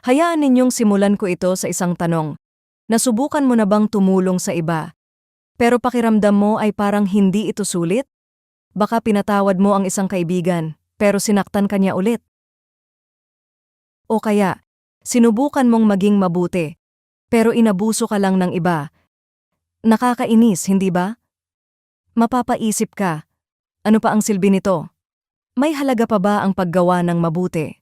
Hayaan ninyong simulan ko ito sa isang tanong. Nasubukan mo na bang tumulong sa iba? Pero pakiramdam mo ay parang hindi ito sulit? Baka pinatawad mo ang isang kaibigan, pero sinaktan ka niya ulit. O kaya, sinubukan mong maging mabuti, pero inabuso ka lang ng iba. Nakakainis, hindi ba? Mapapaisip ka, ano pa ang silbi nito? May halaga pa ba ang paggawa ng mabuti?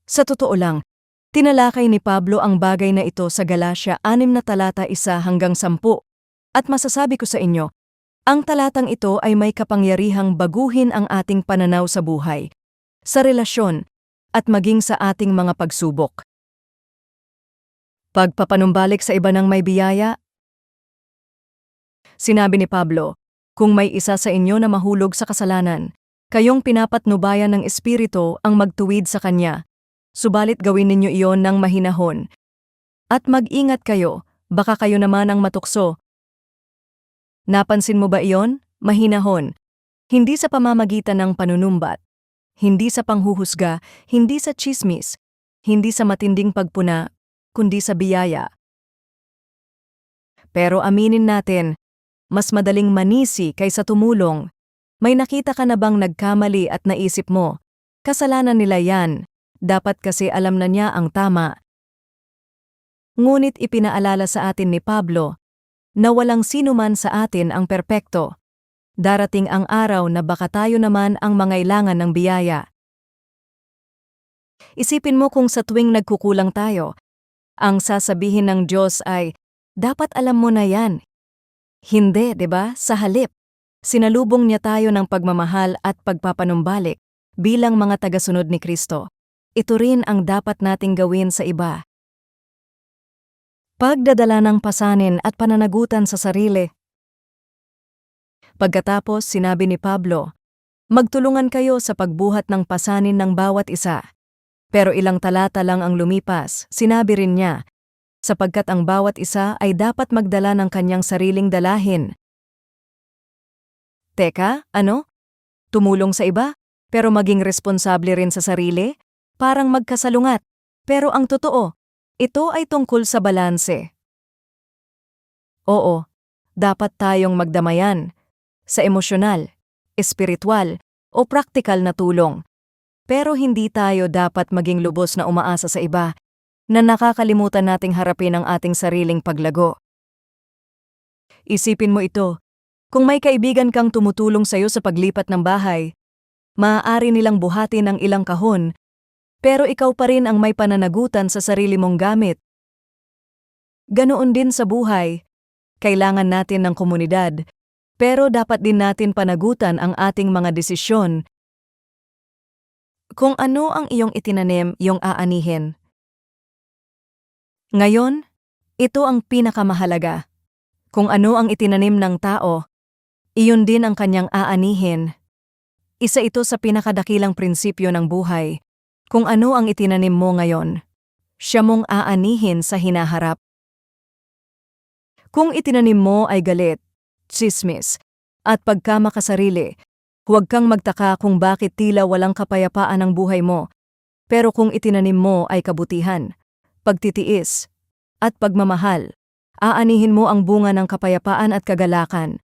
Sa totoo lang, tinalakay ni Pablo ang bagay na ito sa Galatia 6 na talata 1 hanggang 10. At masasabi ko sa inyo, ang talatang ito ay may kapangyarihang baguhin ang ating pananaw sa buhay, sa relasyon, at maging sa ating mga pagsubok. Pagpapanumbalik sa iba ng may biyaya. Sinabi ni Pablo, kung may isa sa inyo na mahulog sa kasalanan, kayong pinapatnubayan ng Espiritu ang magtuwid sa kanya. Subalit gawin ninyo iyon ng mahinahon. At mag-ingat kayo, baka kayo naman ang matukso. Napansin mo ba iyon? Mahinahon. Hindi sa pamamagitan ng panunumbat, hindi sa panghuhusga, hindi sa tsismis, hindi sa matinding pagpuna, kundi sa biyaya. Pero aminin natin, mas madaling manisi kaysa tumulong. May nakita ka na bang nagkamali at naisip mo, kasalanan nila yan, dapat kasi alam na niya ang tama. Ngunit ipinaalala sa atin ni Pablo na walang sinuman sa atin ang perpekto. Darating ang araw na baka tayo naman ang mangailangan ng biyaya. Isipin mo kung sa tuwing nagkukulang tayo, ang sasabihin ng Diyos ay, dapat alam mo na yan. Hindi, 'di ba? Sa halip, sinalubong niya tayo ng pagmamahal at pagpapanumbalik bilang mga tagasunod ni Kristo. Ito rin ang dapat nating gawin sa iba. Pagdadala ng pasanin at pananagutan sa sarili. Pagkatapos, sinabi ni Pablo, magtulungan kayo sa pagbuhat ng pasanin ng bawat isa. Pero ilang talata lang ang lumipas, sinabi rin niya, sapagkat ang bawat isa ay dapat magdala ng kanyang sariling dalahin. Teka, ano? Tumulong sa iba, pero maging responsable rin sa sarili? Parang magkasalungat. Pero ang totoo, ito ay tungkol sa balanse. Oo, dapat tayong magdamayan sa emosyonal, espiritual, o praktikal na tulong. Pero hindi tayo dapat maging lubos na umaasa sa iba na nakakalimutan nating harapin ang ating sariling paglago. Isipin mo ito, kung may kaibigan kang tumutulong sa'yo sa paglipat ng bahay, maaari nilang buhatin ang ilang kahon, pero ikaw pa rin ang may pananagutan sa sarili mong gamit. Ganoon din sa buhay, kailangan natin ng komunidad, pero dapat din natin panagutan ang ating mga desisyon. Kung ano ang iyong itinanim, iyong aanihin. Ngayon, ito ang pinakamahalaga. Kung ano ang itinanim ng tao, iyon din ang kanyang aanihin. Isa ito sa pinakadakilang prinsipyo ng buhay. Kung ano ang itinanim mo ngayon, siya mong aanihin sa hinaharap. Kung itinanim mo ay galit, tsismis, at pagkamakasarili, huwag kang magtaka kung bakit tila walang kapayapaan ang buhay mo. Pero kung itinanim mo ay kabutihan, pagtitiis, at pagmamahal, aanihin mo ang bunga ng kapayapaan at kagalakan.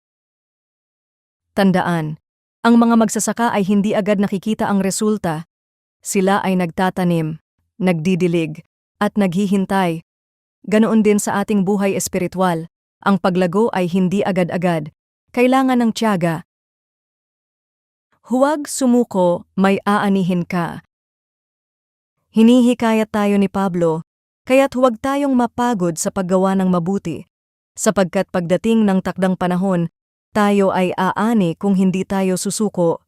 Tandaan, ang mga magsasaka ay hindi agad nakikita ang resulta. Sila ay nagtatanim, nagdidilig, at naghihintay. Ganoon din sa ating buhay espiritual, ang paglago ay hindi agad-agad. Kailangan ng tiyaga. Huwag sumuko, may aanihin ka. Hinihikayat tayo ni Pablo, kaya't huwag tayong mapagod sa paggawa ng mabuti, sapagkat pagdating ng takdang panahon, tayo ay aani kung hindi tayo susuko.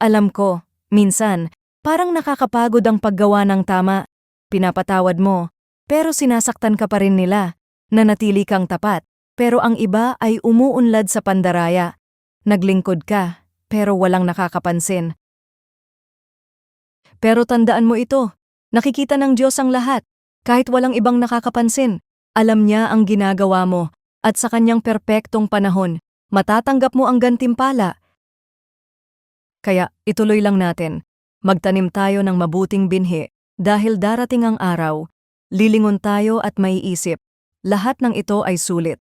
Alam ko, minsan, parang nakakapagod ang paggawa ng tama. Pinapatawad mo, pero sinasaktan ka pa rin nila. Nanatili kang tapat, pero ang iba ay umuunlad sa pandaraya. Naglingkod ka, pero walang nakakapansin. Pero tandaan mo ito, nakikita ng Diyos ang lahat, kahit walang ibang nakakapansin. Alam niya ang ginagawa mo, at sa kanyang perpektong panahon, matatanggap mo ang gantimpala. Kaya ituloy lang natin. Magtanim tayo ng mabuting binhi dahil darating ang araw, lilingon tayo at maiisip, lahat ng ito ay sulit.